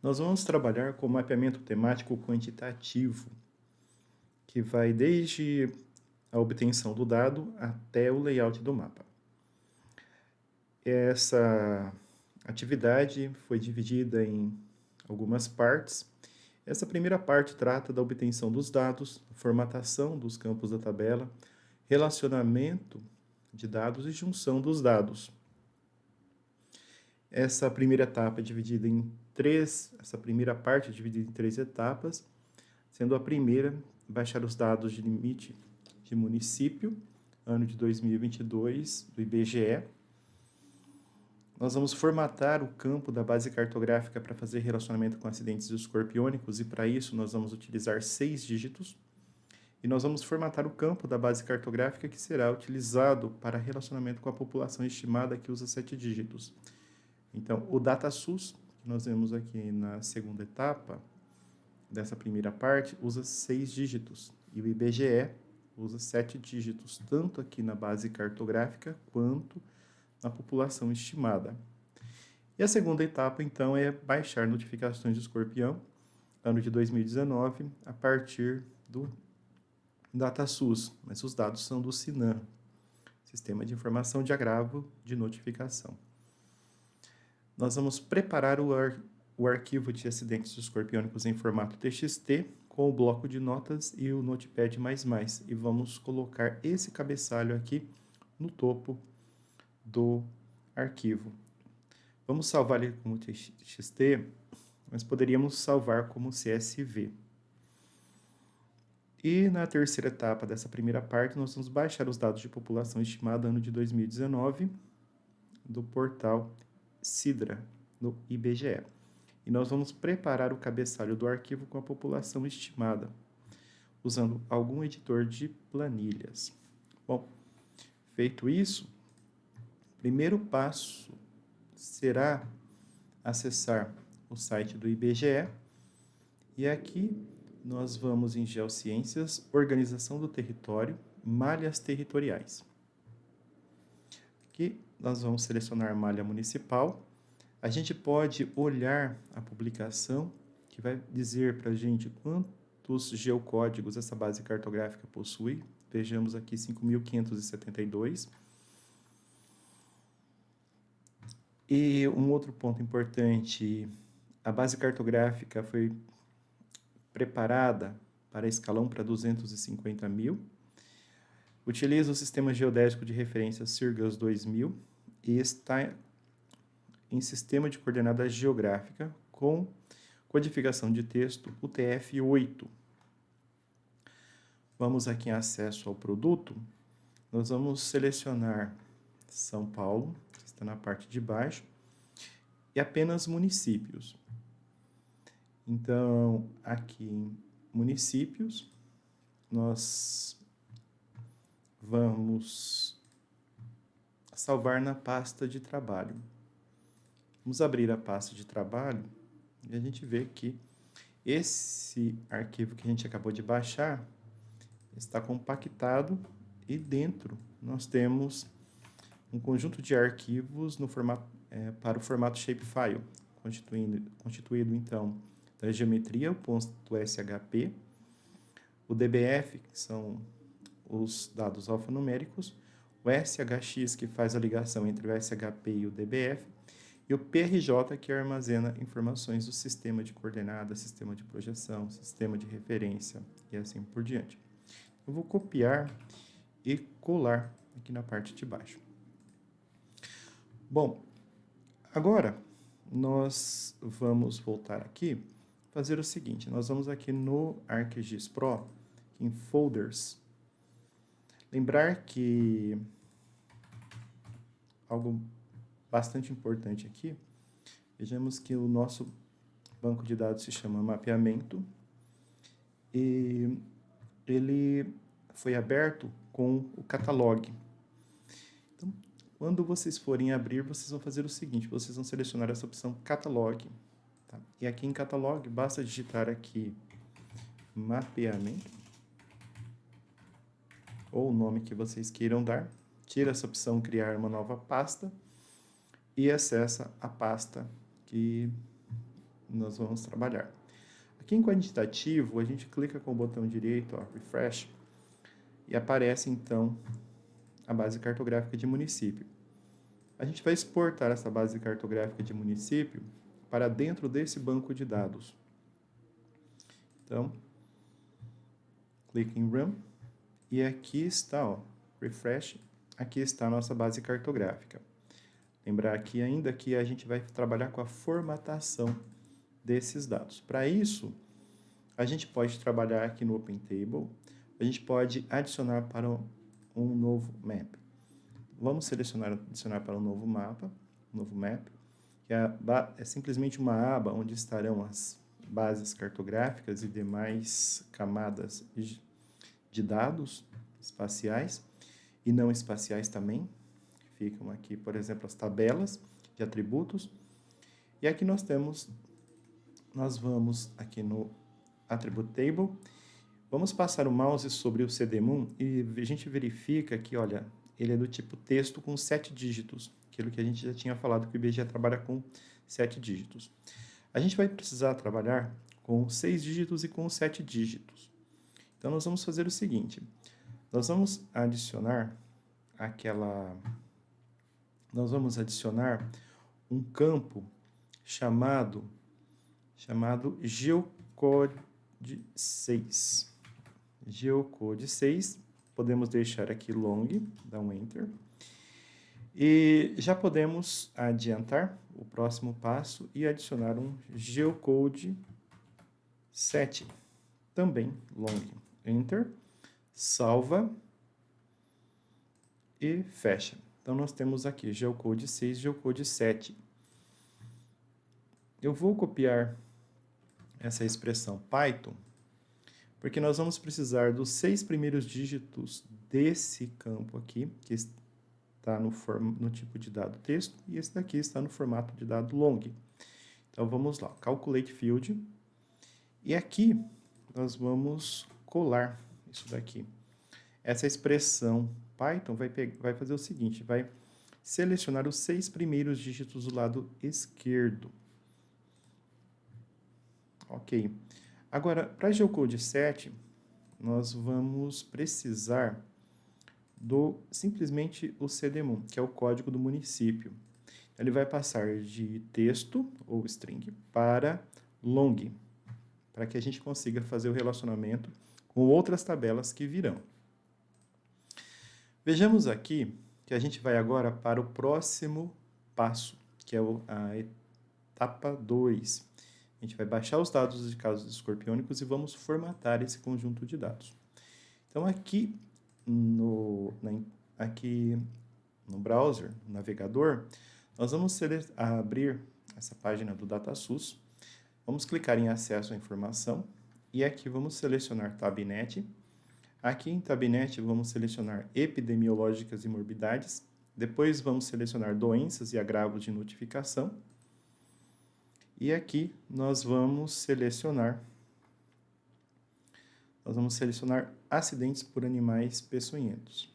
Nós vamos trabalhar com mapeamento temático quantitativo, que vai desde a obtenção do dado até o layout do mapa. Essa atividade foi dividida em algumas partes. Essa primeira parte trata da obtenção dos dados, formatação dos campos da tabela, relacionamento de dados e junção dos dados. Essa primeira parte é dividida em três etapas, sendo a primeira baixar os dados de limite de município, ano de 2022, do IBGE. Nós vamos formatar o campo da base cartográfica para fazer relacionamento com acidentes escorpiônicos e, para isso, nós vamos utilizar 6 dígitos. E nós vamos formatar o campo da base cartográfica que será utilizado para relacionamento com a população estimada que usa 7 dígitos. Então, o DataSUS, que nós vemos aqui na segunda etapa dessa primeira parte, usa 6 dígitos. E o IBGE usa 7 dígitos, tanto aqui na base cartográfica quanto na população estimada. E a segunda etapa, então, é baixar notificações de escorpião, ano de 2019, a partir do DataSUS, mas os dados são do SINAM, Sistema de Informação de Agravo de Notificação. Nós vamos preparar o arquivo de acidentes escorpiônicos em formato TXT com o bloco de notas e o Notepad++, e vamos colocar esse cabeçalho aqui no topo do arquivo. Vamos salvar ele como TXT, mas poderíamos salvar como CSV. E na terceira etapa dessa primeira parte, nós vamos baixar os dados de população estimada ano de 2019 do portal Sidra, no IBGE. E nós vamos preparar o cabeçalho do arquivo com a população estimada, usando algum editor de planilhas. Bom, feito isso, o primeiro passo será acessar o site do IBGE e aqui nós vamos em Geociências, Organização do Território, Malhas Territoriais. Aqui nós vamos selecionar malha municipal. A gente pode olhar a publicação, que vai dizer para a gente quantos geocódigos essa base cartográfica possui. Vejamos aqui 5.572. E um outro ponto importante, a base cartográfica foi preparada para escalão para 250 mil. Utiliza o sistema geodésico de referência Sirgas 2000 e está em sistema de coordenada geográfica com codificação de texto UTF-8. Vamos aqui em acesso ao produto. Nós vamos selecionar São Paulo, que está na parte de baixo, e apenas municípios. Então, aqui em municípios, nós vamos salvar na pasta de trabalho. Vamos abrir a pasta de trabalho e a gente vê que esse arquivo que a gente acabou de baixar está compactado e dentro nós temos um conjunto de arquivos no formato, para o formato shapefile, constituído então da geometria, o ponto SHP, o DBF, que são os dados alfanuméricos, o SHX, que faz a ligação entre o SHP e o DBF, e o PRJ, que armazena informações do sistema de coordenadas, sistema de projeção, sistema de referência e assim por diante. Eu vou copiar e colar aqui na parte de baixo. Bom, agora nós vamos voltar aqui, fazer o seguinte, nós vamos aqui no ArcGIS Pro, em Folders, lembrar que algo bastante importante aqui, vejamos que o nosso banco de dados se chama mapeamento e ele foi aberto com o catalog. Então, quando vocês forem abrir, vocês vão fazer o seguinte, vocês vão selecionar essa opção catalog, tá? E aqui em catalog, basta digitar aqui mapeamento, ou o nome que vocês queiram dar, tira essa opção criar uma nova pasta e acessa a pasta que nós vamos trabalhar. Aqui em quantitativo, a gente clica com o botão direito, ó, Refresh, e aparece, então, a base cartográfica de município. A gente vai exportar essa base cartográfica de município para dentro desse banco de dados. Então, clique em Run, e aqui está, ó, Refresh, aqui está a nossa base cartográfica. Lembrar aqui ainda que a gente vai trabalhar com a formatação desses dados. Para isso, a gente pode trabalhar aqui no Open Table, a gente pode adicionar para um novo map. Vamos adicionar para um novo mapa, novo map, que é simplesmente uma aba onde estarão as bases cartográficas e demais camadas de dados espaciais e não espaciais também. Ficam aqui, por exemplo, as tabelas de atributos. E aqui nós vamos aqui no Attribute Table, vamos passar o mouse sobre o CDMON e a gente verifica que, olha, ele é do tipo texto com 7 dígitos, aquilo que a gente já tinha falado que o IBGE trabalha com 7 dígitos. A gente vai precisar trabalhar com 6 dígitos e com 7 dígitos. Então, nós vamos fazer o seguinte, nós vamos adicionar um campo chamado Geocode 6. Geocode 6, podemos deixar aqui long, dar um Enter. E já podemos adiantar o próximo passo e adicionar um Geocode 7, também long. Enter, salva e fecha. Então, nós temos aqui Geocode 6, Geocode 7. Eu vou copiar essa expressão Python, porque nós vamos precisar dos 6 primeiros dígitos desse campo aqui, que está no tipo de dado texto, e esse daqui está no formato de dado long. Então, vamos lá, Calculate Field, e aqui nós vamos colar isso daqui. Essa expressão Python vai fazer o seguinte, vai selecionar os 6 primeiros dígitos do lado esquerdo. Ok. Agora, para Geocode 7, nós vamos precisar simplesmente o CDMON, que é o código do município. Ele vai passar de texto, ou string, para long, para que a gente consiga fazer o relacionamento com outras tabelas que virão. Vejamos aqui que a gente vai agora para o próximo passo, que é a etapa 2. A gente vai baixar os dados de casos escorpiônicos e vamos formatar esse conjunto de dados. Então, aqui no browser, no navegador, nós vamos abrir essa página do DataSUS, vamos clicar em Acesso à Informação, e aqui vamos selecionar Tabnet. Aqui em Tabnet vamos selecionar Epidemiológicas e Morbidades, depois vamos selecionar Doenças e Agravos de Notificação, e aqui nós vamos selecionar acidentes por animais peçonhentos.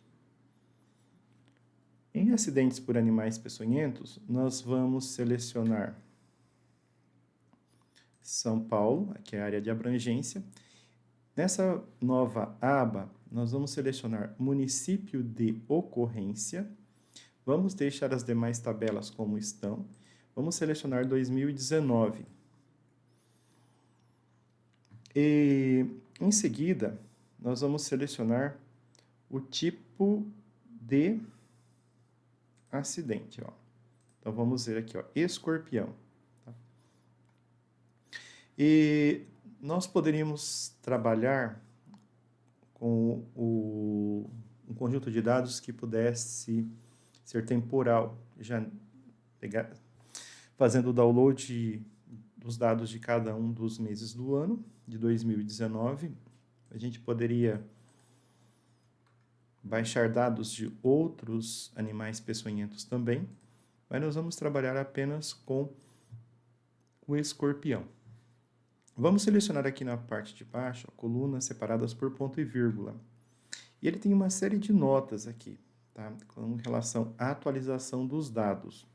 Em acidentes por animais peçonhentos, nós vamos selecionar São Paulo, que é a área de abrangência. Nessa nova aba, nós vamos selecionar município de ocorrência. Vamos deixar as demais tabelas como estão. Vamos selecionar 2019. E, em seguida, nós vamos selecionar o tipo de acidente. Ó. Então, vamos ver aqui, ó, escorpião. Tá? E nós poderíamos trabalhar com um conjunto de dados que pudesse ser temporal, já fazendo o download dos dados de cada um dos meses do ano, de 2019. A gente poderia baixar dados de outros animais peçonhentos também, mas nós vamos trabalhar apenas com o escorpião. Vamos selecionar aqui na parte de baixo, colunas separadas por ponto e vírgula. E ele tem uma série de notas aqui, tá? Com relação à atualização dos dados.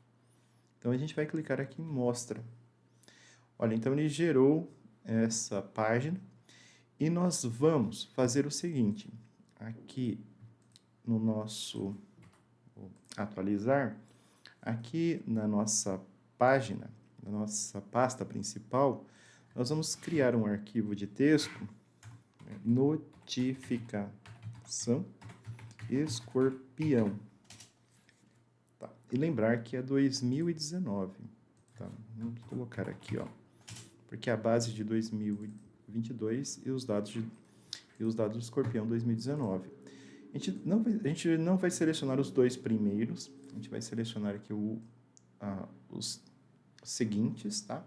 Então, a gente vai clicar aqui em Mostra. Olha, então ele gerou essa página e nós vamos fazer o seguinte, aqui no nosso atualizar, aqui na nossa página, na nossa pasta principal, nós vamos criar um arquivo de texto, notificação escorpião. Tá. E lembrar que é 2019. Tá? Vamos colocar aqui, ó, porque é a base de 2022 e os dados do escorpião 2019. A gente não vai selecionar os dois primeiros, a gente vai selecionar aqui os seguintes, tá?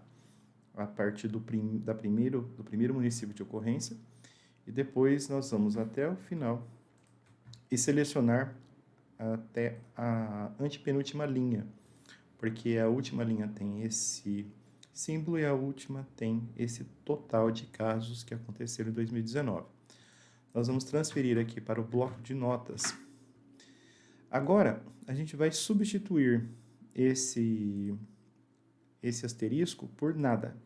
A partir do primeiro município de ocorrência, e depois nós vamos até o final e selecionar até a antepenúltima linha, porque a última linha tem esse símbolo e a última tem esse total de casos que aconteceram em 2019. Nós vamos transferir aqui para o bloco de notas. Agora, a gente vai substituir esse asterisco por nada.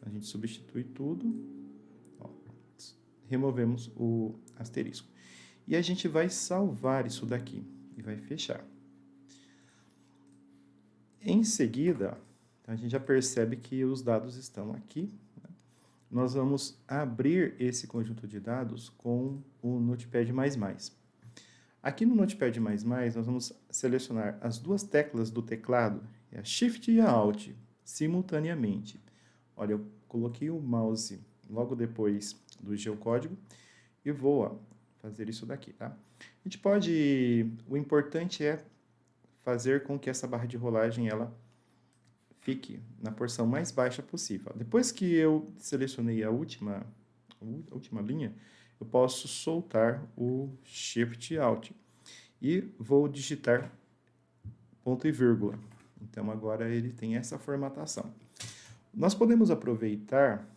A gente substitui tudo, ó, removemos o asterisco. E a gente vai salvar isso daqui e vai fechar. Em seguida, a gente já percebe que os dados estão aqui. Nós vamos abrir esse conjunto de dados com o Notepad++. Aqui no Notepad++, nós vamos selecionar as duas teclas do teclado, a Shift e a Alt, simultaneamente. Olha, eu coloquei o mouse logo depois do geocódigo e vou fazer isso daqui, tá? A gente pode... O importante é fazer com que essa barra de rolagem, ela fique na porção mais baixa possível. Depois que eu selecionei a última linha, eu posso soltar o Shift Alt e vou digitar ponto e vírgula. Então, agora ele tem essa formatação. Nós podemos aproveitar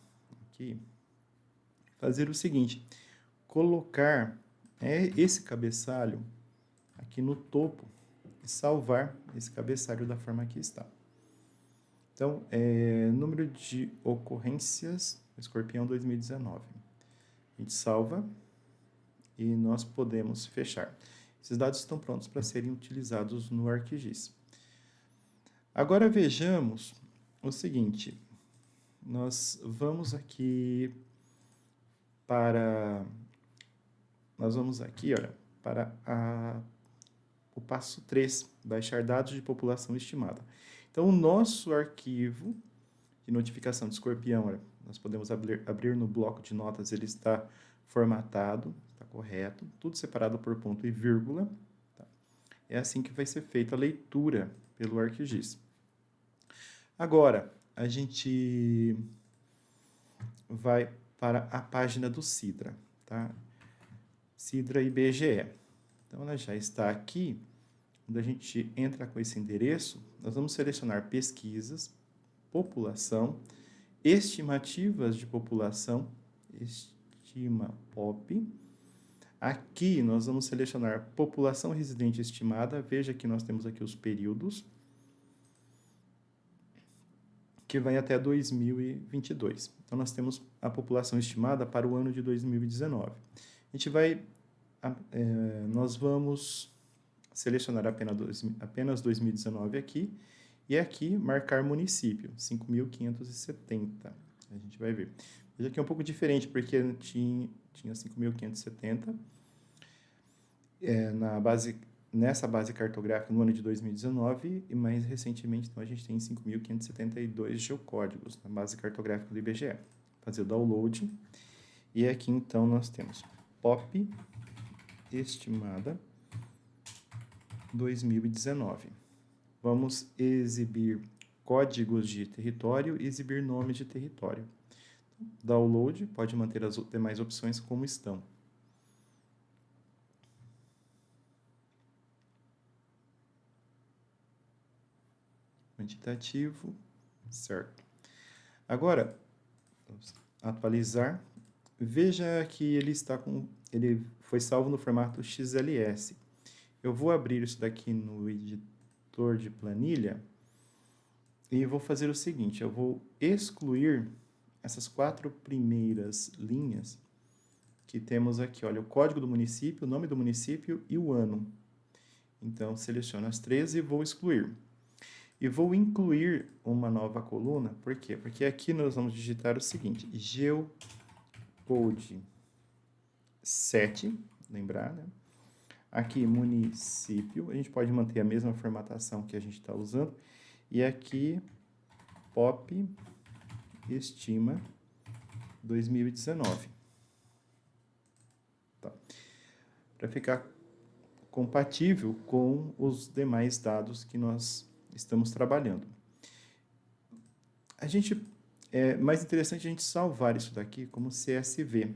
aqui, fazer o seguinte, colocar esse cabeçalho aqui no topo e salvar esse cabeçalho da forma que está. Então, número de ocorrências, escorpião 2019. A gente salva e nós podemos fechar. Esses dados estão prontos para serem utilizados no ArcGIS. Agora vejamos o seguinte, nós vamos aqui para o passo 3, baixar dados de população estimada. Então, o nosso arquivo de notificação de escorpião, nós podemos abrir no bloco de notas, ele está formatado, está correto, tudo separado por ponto e vírgula. Tá? É assim que vai ser feita a leitura pelo ArcGIS. Agora, a gente vai para a página do Sidra, tá? Sidra IBGE. Então, ela já está aqui. Quando a gente entra com esse endereço, nós vamos selecionar pesquisas, população, estimativas de população, estima pop. Aqui nós vamos selecionar população residente estimada. Veja que nós temos aqui os períodos, que vai até 2022. Então, nós temos a população estimada para o ano de 2019. Nós vamos selecionar apenas 2019 aqui, e aqui marcar município, 5.570. A gente vai ver. Veja que é um pouco diferente, porque tinha 5.570 nessa base cartográfica no ano de 2019, e mais recentemente então, a gente tem 5.572 geocódigos na base cartográfica do IBGE. Fazer o download, e aqui então nós temos POP estimada 2019. Vamos exibir códigos de território e exibir nomes de território. Download, pode manter as demais opções como estão. Quantitativo, certo. Agora, vamos atualizar. Veja que ele foi salvo no formato XLS. Eu vou abrir isso daqui no editor de planilha E vou fazer o seguinte, eu vou excluir essas 4 primeiras linhas que temos aqui. Olha, o código do município, o nome do município e o ano. Então, seleciono as 3 e vou excluir. E vou incluir uma nova coluna, por quê? Porque aqui nós vamos digitar o seguinte, geocode 7, lembrar, né? Aqui, município, a gente pode manter a mesma formatação que a gente está usando. E aqui, POP estima 2019. Tá. Para ficar compatível com os demais dados que nós estamos trabalhando. É mais interessante a gente salvar isso daqui como CSV.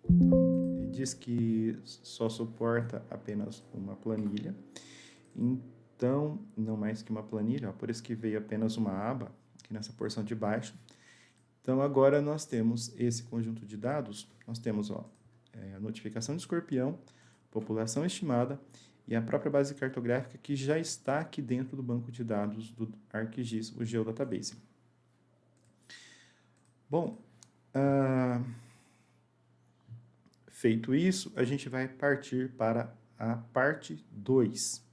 Então, diz que só suporta apenas uma planilha. Então, não mais que uma planilha, ó, por isso que veio apenas uma aba aqui nessa porção de baixo. Então, agora nós temos esse conjunto de dados, nós temos a notificação de escorpião, população estimada e a própria base cartográfica que já está aqui dentro do banco de dados do ArcGIS, o Geodatabase. Bom, feito isso, a gente vai partir para a parte 2.